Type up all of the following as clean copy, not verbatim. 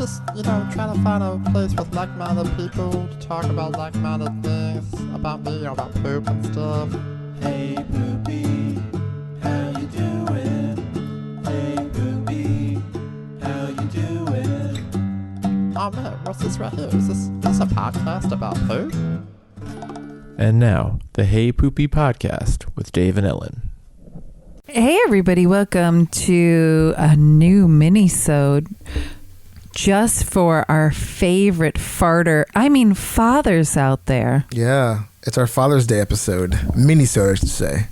just, trying to find a place with like-minded people to talk about like-minded things, about me, about poop and stuff. Hey Poopy, how you doing? Hey Poopy, how you doing? Oh man, what's this right here? Is this a podcast about poop? And now, the Hey Poopy Podcast with Dave and Ellen. Hey everybody, welcome to a new minisode just for our favorite fathers out there. Yeah, it's our Father's Day episode. Minisode, I should say.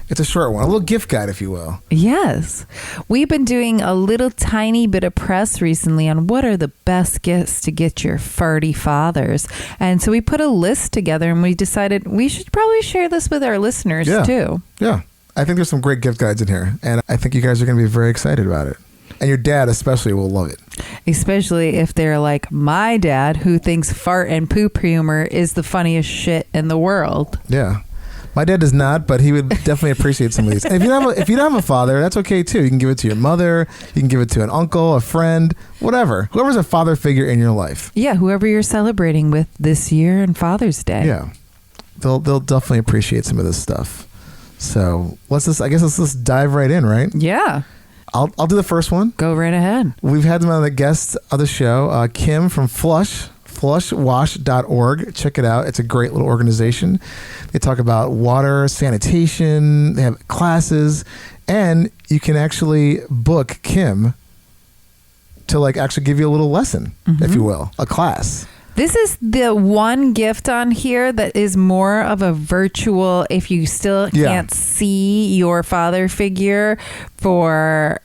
It's a short one, a little gift guide, if you will. Yes. We've been doing a little tiny bit of press recently on what are the best gifts to get your farty fathers. And so we put a list together and we decided we should probably share this with our listeners too. Yeah. I think there's some great gift guides in here. And I think you guys are going to be very excited about it. And your dad especially will love it. Especially if they're like my dad, who thinks fart and poop humor is the funniest shit in the world. Yeah. My dad does not, but he would definitely appreciate some of these. And if you don't have a father, that's okay too. You can give it to your mother. You can give it to an uncle, a friend, whatever. Whoever's a father figure in your life. Yeah, whoever you're celebrating with this year and Father's Day. Yeah. They'll definitely appreciate some of this stuff. So let's just dive right in, right? Yeah. I'll do the first one. Go right ahead. We've had them on the guest of the show, Kim from flushwash.org. Check it out. It's a great little organization. They talk about water, sanitation, they have classes, and you can actually book Kim to actually give you a little lesson, if you will, a class. This is the one gift on here that is more of a virtual, if you still can't see your father figure because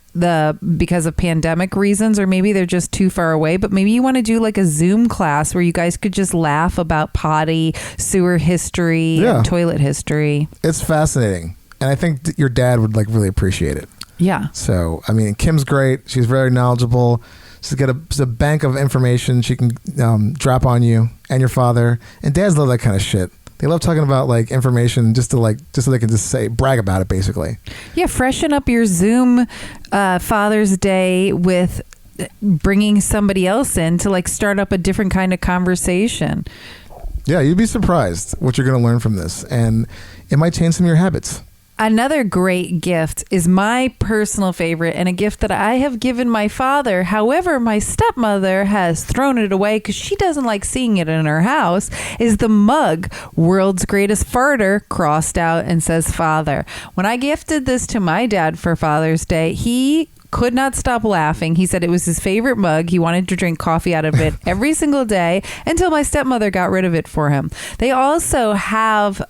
of pandemic reasons, or maybe they're just too far away, but maybe you want to do like a Zoom class where you guys could just laugh about potty, sewer history, and toilet history. It's fascinating. And I think your dad would really appreciate it. Yeah. So, Kim's great. She's very knowledgeable. She's got a bank of information she can drop on you and your father. And dads love that kind of shit. They love talking about information just so they can just brag about it, basically. Yeah, freshen up your Zoom Father's Day with bringing somebody else in to start up a different kind of conversation. Yeah, you'd be surprised what you're going to learn from this, and it might change some of your habits. Another great gift is my personal favorite, and a gift that I have given my father. However, my stepmother has thrown it away because she doesn't like seeing it in her house, is the mug, World's Greatest Farter, crossed out and says father. When I gifted this to my dad for Father's Day, he could not stop laughing. He said it was his favorite mug. He wanted to drink coffee out of it every single day until my stepmother got rid of it for him. They also have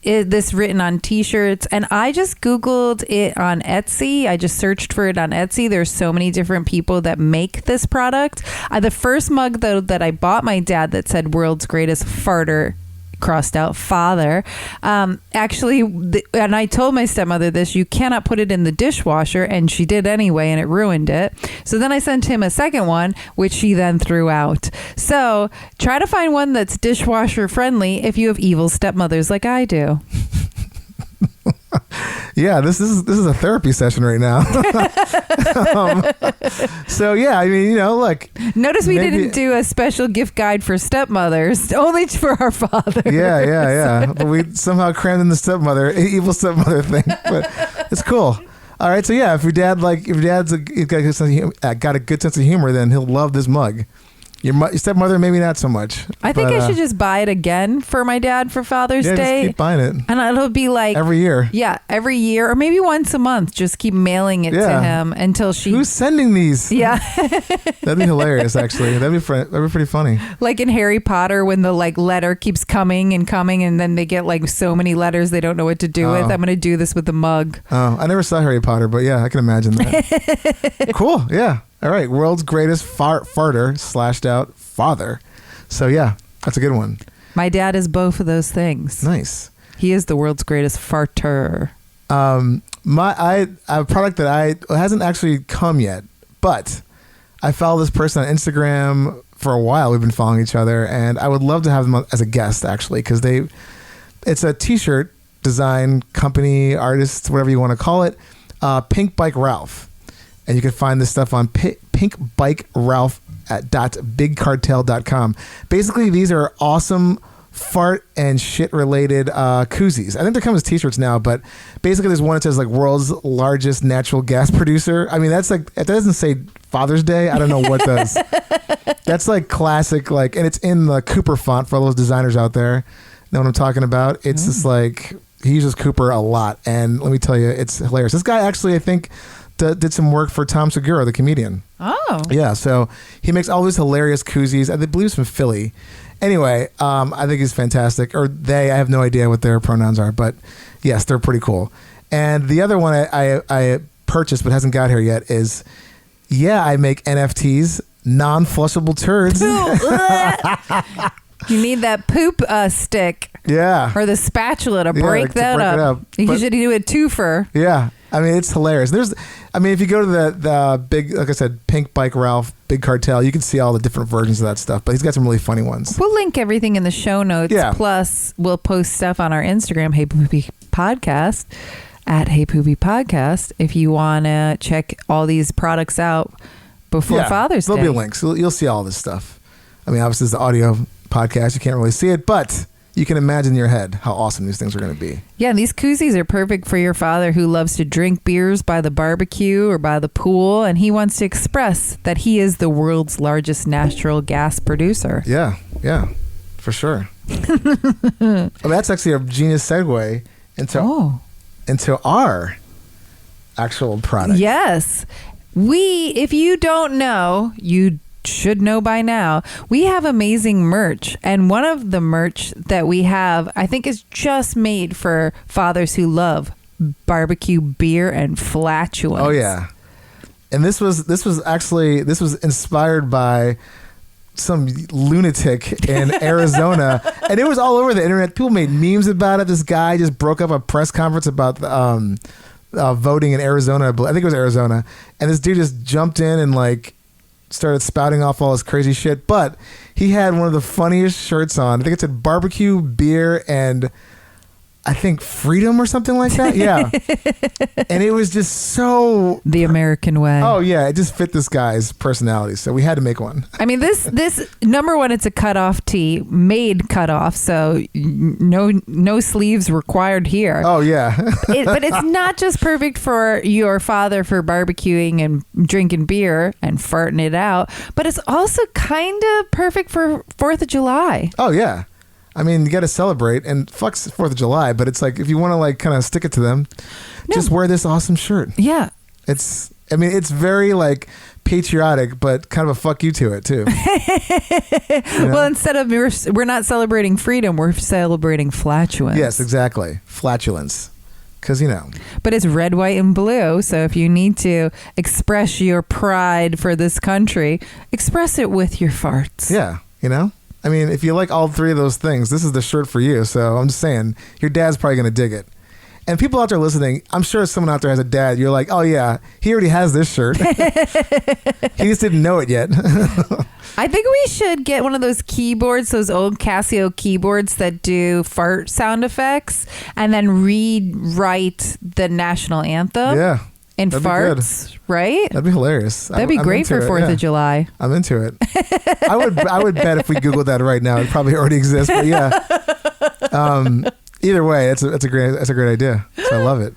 this written on t-shirts, and I just Googled it on Etsy. I just searched for it on Etsy. There's so many different people that make this product. The first mug, though, that I bought my dad that said World's Greatest Farter, crossed out father, and I told my stepmother this, you cannot put it in the dishwasher, and she did anyway, and it ruined it. So then I sent him a second one, which she then threw out. So try to find one that's dishwasher friendly if you have evil stepmothers like I do. Yeah, this is a therapy session right now. So yeah, look. Notice we didn't do a special gift guide for stepmothers, only for our fathers. Yeah. But we somehow crammed in the evil stepmother thing. But it's cool. All right, so yeah, if your dad's got a good sense of humor, then he'll love this mug. Your stepmother, maybe not so much. I think I should just buy it again for my dad for Father's Day. Just keep buying it. And it'll be every year. Yeah, every year, or maybe once a month. Just keep mailing it to him until she... Who's sending these? Yeah. That'd be hilarious, actually. That'd be pretty funny. Like in Harry Potter, when the letter keeps coming, and then they get so many letters they don't know what to do with. I'm going to do this with the mug. Oh, I never saw Harry Potter, but yeah, I can imagine that. Cool, yeah. All right, World's Greatest Farter / out father. So yeah, that's a good one. My dad is both of those things. Nice. He is the world's greatest farter. A product that hasn't actually come yet, but I follow this person on Instagram for a while. We've been following each other, and I would love to have them as a guest, actually, because it's a t-shirt design company, artist, whatever you want to call it, Pink Bike Ralph. And you can find this stuff on pinkbikeralph.com. at .bigcartel.com. Basically, these are awesome fart and shit related koozies. I think they come as t-shirts now, but basically there's one that says like world's largest natural gas producer. I mean, that's like, it doesn't say Father's Day. I don't know what does. That's like classic, like, and it's in the Cooper font for all those designers out there. Know what I'm talking about? It's just like, he uses Cooper a lot, and let me tell you, it's hilarious. This guy actually, I think, did some work for Tom Segura, the comedian. Oh. Yeah, so he makes all these hilarious koozies. I believe he's from Philly. Anyway, I think he's fantastic. Or they, I have no idea what their pronouns are, but yes, they're pretty cool. And the other one I purchased but hasn't got here yet is, I make NFTs, non-flushable turds. You need that poop stick. Yeah. Or the spatula to break that up. You should do a twofer. Yeah. I mean, it's hilarious. If you go to the big, like I said, Pink Bike Ralph, Big Cartel, you can see all the different versions of that stuff, but he's got some really funny ones. We'll link everything in the show notes. Yeah. Plus, we'll post stuff on our Instagram, Hey Poopy Podcast, at Hey Poopy Podcast, if you want to check all these products out before Father's Day. There'll be links. You'll see all this stuff. I mean, obviously, it's the audio podcast. You can't really see it, but you can imagine in your head how awesome these things are going to be. Yeah, these koozies are perfect for your father who loves to drink beers by the barbecue or by the pool, and he wants to express that he is the world's largest natural gas producer. Yeah, for sure. That's actually a genius segue into our actual product. Yes. If you don't know, you should know by now, we have amazing merch, and one of the merch that we have, I think, is just made for fathers who love barbecue beer and flatulence. Oh yeah. And this was inspired by some lunatic in Arizona, and it was all over the internet. People made memes about it. This guy just broke up a press conference about voting in Arizona. I think it was Arizona, and this dude just jumped in and like started spouting off all this crazy shit. But he had one of the funniest shirts on. I think it said barbecue, beer, and I think freedom or something like that. Yeah. And it was just so the American way. Oh yeah, it just fit this guy's personality, so we had to make one. I mean, this number one, it's a cutoff tee, made cutoff, so no sleeves required here. Oh yeah. But it's not just perfect for your father for barbecuing and drinking beer and farting it out, but it's also kind of perfect for 4th of July. Oh yeah. I mean, you got to celebrate, and fuck 4th of July, but it's like, if you want to like kind of stick it to them, just wear this awesome shirt. Yeah. It's very like patriotic, but kind of a fuck you to it too. You know? Well, instead of we're not celebrating freedom, we're celebrating flatulence. Yes, exactly. Flatulence. Because, But it's red, white, and blue. So if you need to express your pride for this country, express it with your farts. Yeah, I mean, if you like all three of those things, this is the shirt for you. So I'm just saying, your dad's probably going to dig it. And people out there listening, I'm sure someone out there has a dad. You're like, oh yeah, he already has this shirt. He just didn't know it yet. I think we should get one of those keyboards, those old Casio keyboards that do fart sound effects, and then rewrite the national anthem. Yeah. In farts, right? That'd be hilarious. That'd be great for 4th of July. I'm into it. I would bet if we Googled that right now, it probably already exists. But yeah. Either way, that's a great idea. So I love it.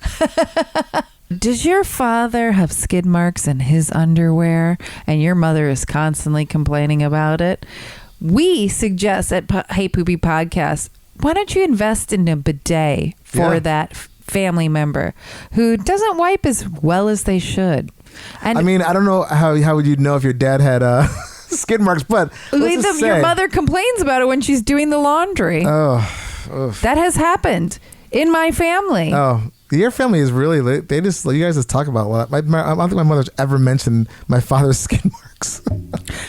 Does your father have skid marks in his underwear, and your mother is constantly complaining about it? We suggest at Hey Poopy Podcast, why don't you invest in a bidet for that family member who doesn't wipe as well as they should? And I mean, I don't know how would you know if your dad had skid marks, but your mother complains about it when she's doing the laundry. That has happened in my family. Your family is really, you guys just talk about a lot. I don't think my mother's ever mentioned my father's skid marks.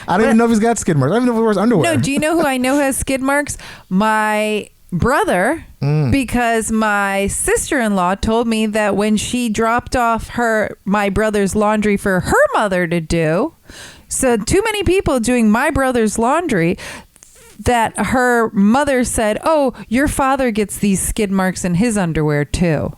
I don't even know if he's got skid marks. I don't even know if he wears underwear. No, do you know who I know has skid marks? My brother, because my sister-in-law told me that when she dropped off my brother's laundry for her mother to do, so too many people doing my brother's laundry, that her mother said, oh, your father gets these skid marks in his underwear too.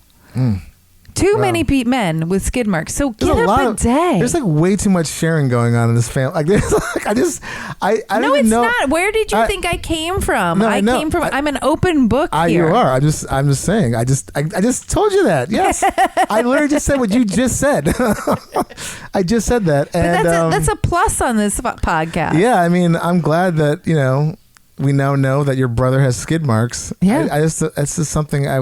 Too many men with skid marks. So get a bidet. There's like way too much sharing going on in this family. Like, there's like I don't No, even it's know. not. Where did you think I came from? No, I know. came from. I'm an open book You here. are. I'm just saying. I just told you that. Yes, I literally just said what you just said. I just said that, and But that's a plus on this podcast. yeah. I mean, I'm glad that we now know that your brother has skid marks. Yeah. It's just something I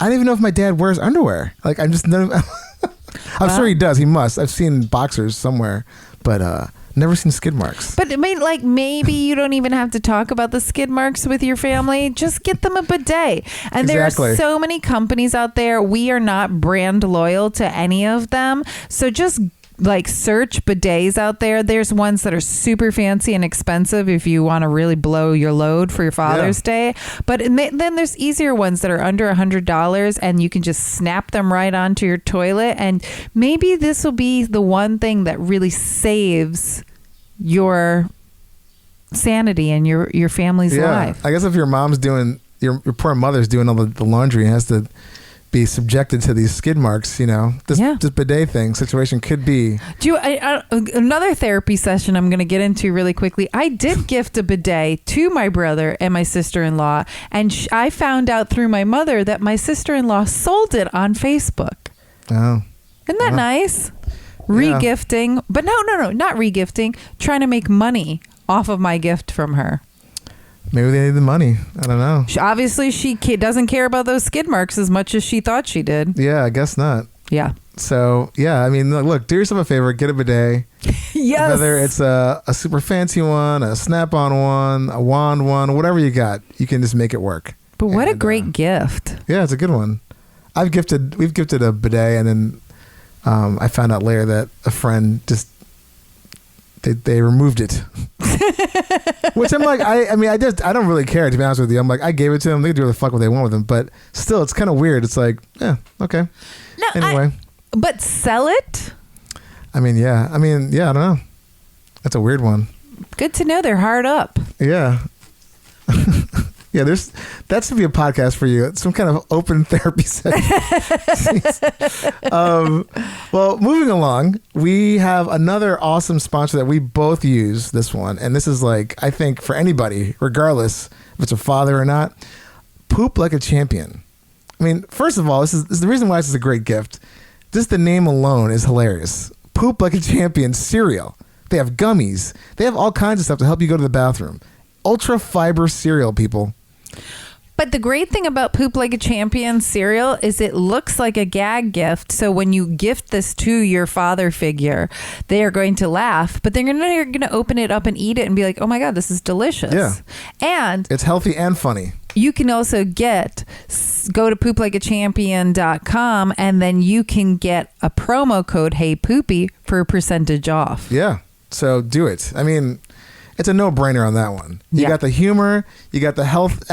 don't even know if my dad wears underwear. Like, I'm sure he does. He must. I've seen boxers somewhere, but never seen skid marks. But I mean, like, maybe you don't even have to talk about the skid marks with your family. Just get them a bidet. And there are so many companies out there. We are not brand loyal to any of them. So just like search bidets out there. There's ones that are super fancy and expensive if you want to really blow your load for your Father's Day. But then there's easier ones that are under $100 and you can just snap them right onto your toilet. And maybe this will be the one thing that really saves your sanity and your family's life. I guess if your mom's doing, your poor mother's doing all the laundry and has to be subjected to these skid marks, this bidet situation could be. Another therapy session I'm going to get into really quickly. I did gift a bidet to my brother and my sister-in-law, and I found out through my mother that my sister-in-law sold it on Facebook. Oh. Isn't that nice? Regifting, but no, not regifting, trying to make money off of my gift from her. Maybe they need the money. I don't know. Obviously, she doesn't care about those skid marks as much as she thought she did. Yeah, I guess not. Yeah. So, yeah, I mean, look, do yourself a favor. Get a bidet. Yes. Whether it's a super fancy one, a snap-on one, a wand one, whatever you got, you can just make it work. But what a great gift. Yeah, it's a good one. We've gifted a bidet, and then I found out later that a friend just they removed it. Which I'm like, I don't really care, to be honest with you. I'm like, I gave it to them. They can do what the fuck what they want with them. But still, it's kind of weird. It's like, yeah, okay. No, anyway. But sell it? I don't know. That's a weird one. Good to know they're hard up. Yeah. Yeah, that should be a podcast for you. It's some kind of open therapy session. Well, moving along, we have another awesome sponsor that we both use, this one. And this is like, I think for anybody, regardless if it's a father or not, Poop Like a Champion. I mean, first of all, this is the reason why this is a great gift. Just the name alone is hilarious. Poop Like a Champion cereal. They have gummies. They have all kinds of stuff to help you go to the bathroom. Ultra fiber cereal, people. But the great thing about Poop Like a Champion cereal is it looks like a gag gift. So when you gift this to your father figure, they are going to laugh, but they're going to open it up and eat it and be like, oh my God, this is delicious. Yeah. And it's healthy and funny. You can also go to pooplikeachampion.com and then you can get a promo code Hey Poopy for a percentage off. Yeah. So do it. I mean, it's a no-brainer on that one. You got the humor, you got the health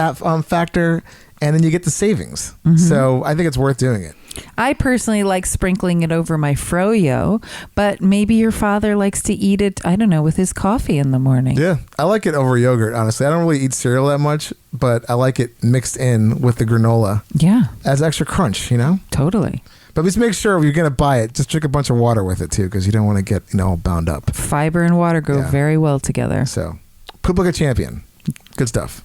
factor, and then you get the savings. Mm-hmm. So I think it's worth doing it. I personally like sprinkling it over my froyo, but maybe your father likes to eat it, I don't know, with his coffee in the morning. Yeah, I like it over yogurt, honestly. I don't really eat cereal that much, but I like it mixed in with the granola. Yeah. Adds extra crunch, Totally. But just make sure if you're going to buy it, just drink a bunch of water with it too, because you don't want to get, all bound up. Fiber and water go very well together. So, Poop Like a Champion. Good stuff.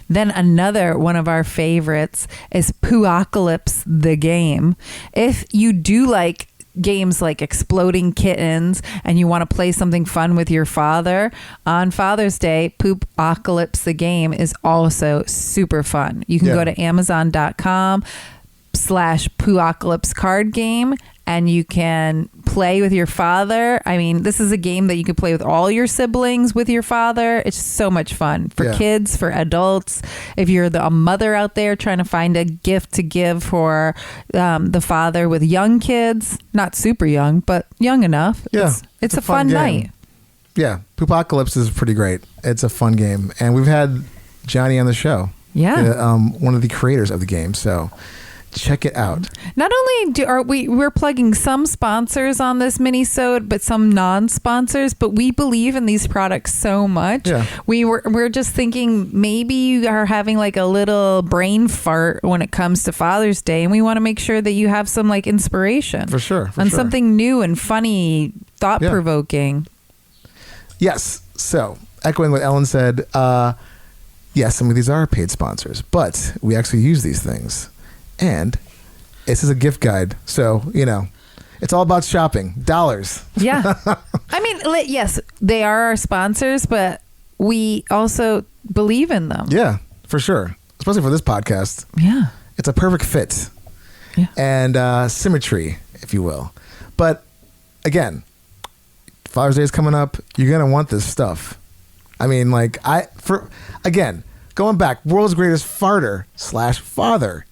Then another one of our favorites is Pocalypse, the game. If you do like games like Exploding Kittens and you want to play something fun with your father, on Father's Day, Pocalypse, the game is also super fun. You can go to Amazon.com/Pocalypse card game and you can play with your father. I mean, this is a game that you can play with all your siblings with your father. It's so much fun for kids, for adults. If you're a mother out there trying to find a gift to give for the father with young kids, not super young, but young enough. Yeah, it's a fun night. Yeah, Poopcalypse is pretty great. It's a fun game. And we've had Johnny on the show. Yeah. One of the creators of the game. So check it out. Not only we're plugging some sponsors on this minisode, but some non-sponsors, but we believe in these products so much. Yeah. We're just thinking maybe you are having like a little brain fart when it comes to Father's Day, and we want to make sure that you have some like inspiration. For sure. On something new and funny, thought-provoking. Yes. So, echoing what Ellen said, yes, some of these are paid sponsors, but we actually use these things. And this is a gift guide. So, it's all about shopping. Dollars. Yeah. I mean, yes, they are our sponsors, but we also believe in them. Yeah, for sure. Especially for this podcast. Yeah. It's a perfect fit. Yeah. And symmetry, if you will. But, again, Father's Day is coming up. You're going to want this stuff. I mean, going back, world's greatest farter / father,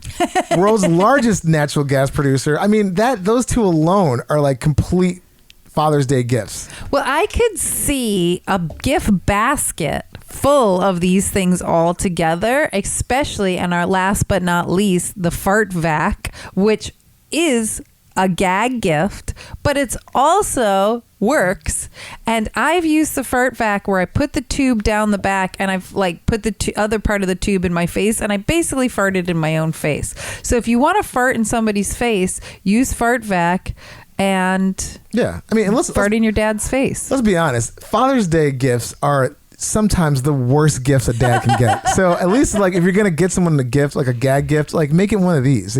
world's largest natural gas producer. I mean, those two alone are like complete Father's Day gifts. Well, I could see a gift basket full of these things all together, especially, and our last but not least, the fart vac, which is a gag gift, but it's also works. And I've used the fart vac where I put the tube down the back and I've like put the other part of the tube in my face, and I basically farted in my own face. So if you want to fart in somebody's face, use fart vac and fart in your dad's face. Let's be honest. Father's Day gifts are sometimes the worst gifts a dad can get. So at least like if you're going to get someone a gift, like a gag gift, like make it one of these,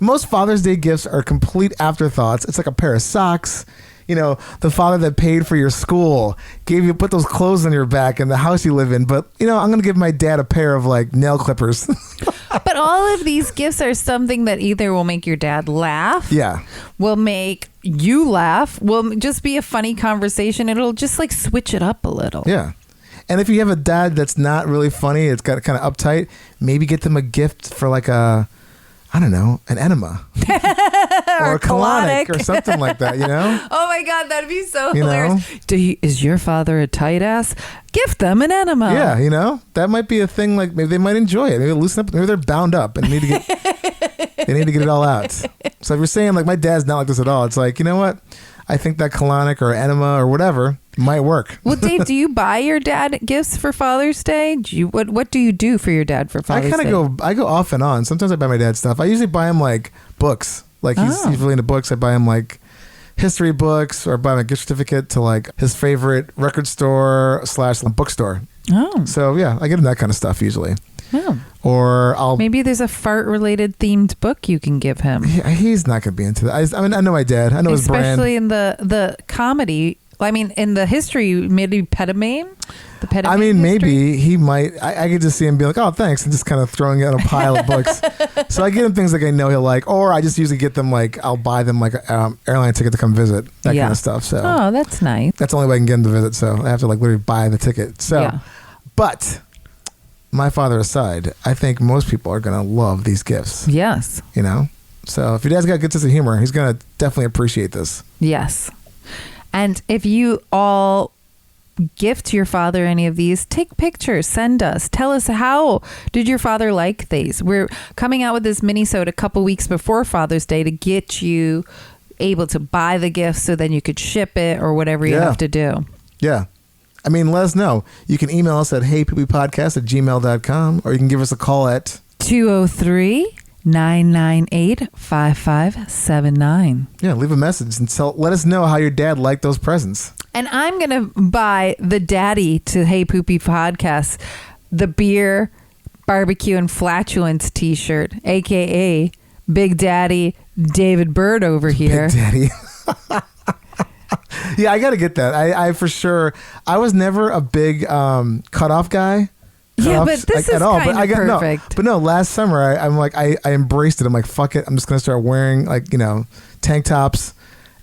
Most Father's Day gifts are complete afterthoughts. It's like a pair of socks. The father that paid for your school put those clothes on your back in the house you live in. But, I'm going to give my dad a pair of like nail clippers. But all of these gifts are something that either will make your dad laugh. Yeah. Will make you laugh. Will just be a funny conversation. It'll just like switch it up a little. Yeah. And if you have a dad that's not really funny, it's got kind of uptight, maybe get them a gift for like an enema. or a colonic or something like that, Oh my God, that'd be so hilarious. Is your father a tight ass? Gift them an enema. Yeah, that might be a thing. Like maybe they might enjoy it. Maybe they'll loosen up. Maybe they're bound up and they need to get it all out. So if you're saying like my dad's not like this at all, it's like, you know what? I think that colonic or enema or whatever might work. Well, Dave, do you buy your dad gifts for Father's Day? What do you do for your dad for Father's Day? I go off and on. Sometimes I buy my dad stuff. I usually buy him like books. Like he's really into books. I buy him like history books, or buy him a gift certificate to like his favorite record store / bookstore. Oh. So yeah, I get him that kind of stuff usually. Oh. Or maybe there's a fart related themed book you can give him. He's not going to be into that. I mean, I know my dad. I know his brand. Especially in the comedy. I mean, in the history, maybe Petamane. I mean, maybe he might. I could just see him be like, "Oh, thanks," and just kind of throwing it in a pile of books. So I get him things like I know he'll like, or I just usually get them like I'll buy them like airline ticket to come visit, that kind of stuff. So that's nice. That's the only way I can get him to visit. So I have to like literally buy the ticket. So, but my father aside, I think most people are gonna love these gifts. Yes. So if your dad's got a good sense of humor, he's gonna definitely appreciate this. Yes. And if you all gift your father any of these, take pictures, send us, tell us how did your father like these. We're coming out with this minisode a couple weeks before Father's Day to get you able to buy the gift so then you could ship it or whatever you have to do. Yeah. I mean, let us know. You can email us at heypoopypodcast@gmail.com, or you can give us a call at 203-998-5579. Yeah, leave a message and let us know how your dad liked those presents. And I'm going to buy the daddy to Hey Poopy Podcast, the beer, barbecue, and flatulence t-shirt, a.k.a. Big Daddy David Bird over here. Big Daddy. Yeah, I got to get that. I for sure, I was never a big cutoff guy. Yeah, but this is kind of perfect. No, last summer I'm like I embraced it. I'm like, fuck it. I'm just gonna start wearing tank tops,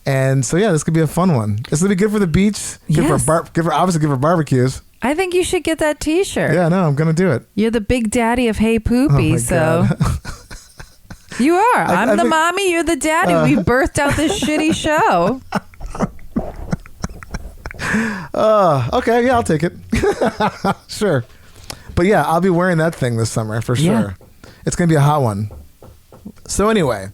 and so yeah, this could be a fun one. This would be good for the beach. Good for barbecues. I think you should get that T-shirt. Yeah, no, I'm gonna do it. You're the big daddy of Hey Poopy, God. You are. I'm the mommy. You're the daddy. We birthed out this shitty show. Okay, yeah, I'll take it. Sure. But yeah, I'll be wearing that thing this summer for sure. Yeah. It's going to be a hot one. So anyway,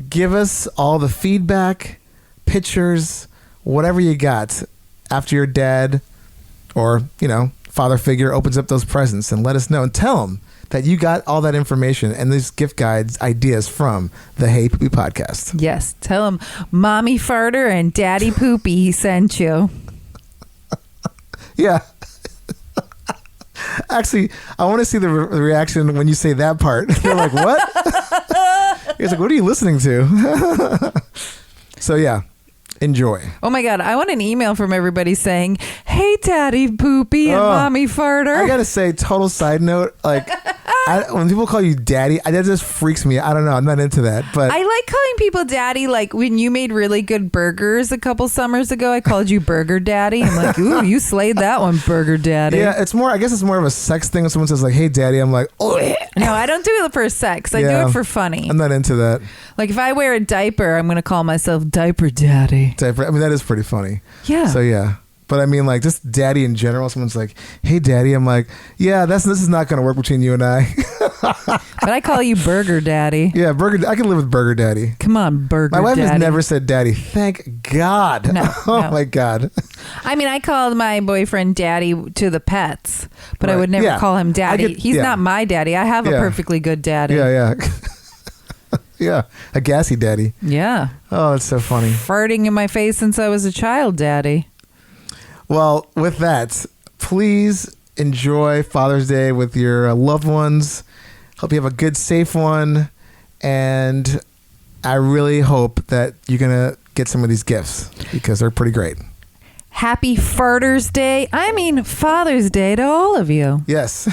give us all the feedback, pictures, whatever you got after your dad or, father figure opens up those presents, and let us know and tell them that you got all that information and these gift guides ideas from the Hey Poopy podcast. Yes. Tell him Mommy Farter and Daddy Poopy he sent you. Yeah. Actually, I want to see the reaction when you say that part. They're like, what? He's like, what are you listening to? So, yeah. Enjoy. Oh my God. I want an email from everybody saying, hey, Daddy Poopy and Mommy Farter. I got to say, total side note, like, when people call you daddy, that just freaks me. I don't know. I'm not into that. But I like calling people daddy. Like when you made really good burgers a couple summers ago, I called you Burger Daddy. I'm like, ooh, you slayed that one, Burger Daddy. Yeah, I guess it's more of a sex thing. When someone says like, hey, daddy, I'm like, oh. No, I don't do it for sex. I do it for funny. I'm not into that. Like if I wear a diaper, I'm going to call myself Diaper Daddy. Diaper. I mean, that is pretty funny. Yeah. So, yeah. But I mean, like, just daddy in general. Someone's like, hey, daddy. I'm like, yeah, this is not going to work between you and I. But I call you Burger Daddy. Yeah, I can live with Burger Daddy. Come on, Burger Daddy. My wife has never said daddy. Thank God. No, Oh, my God. I mean, I called my boyfriend Daddy to the pets, but I would never call him Daddy. He's not my daddy. I have a perfectly good daddy. Yeah. Yeah, a gassy daddy. Yeah. Oh, it's so funny. Farting in my face since I was a child, Daddy. Well, with that, please enjoy Father's Day with your loved ones. Hope you have a good, safe one. And I really hope that you're going to get some of these gifts because they're pretty great. Happy Farters Day. I mean, Father's Day to all of you. Yes.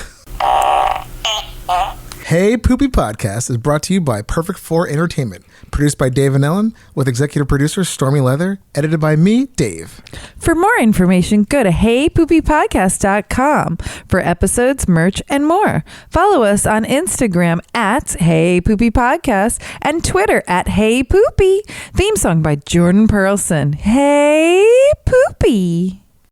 Hey Poopy Podcast is brought to you by Perfect 4 Entertainment. Produced by Dave and Ellen, with executive producer Stormy Leather. Edited by me, Dave. For more information, go to heypoopypodcast.com for episodes, merch, and more. Follow us on Instagram at Hey Poopy Podcast and Twitter at Hey Poopy. Theme song by Jordan Perlson. Hey Poopy.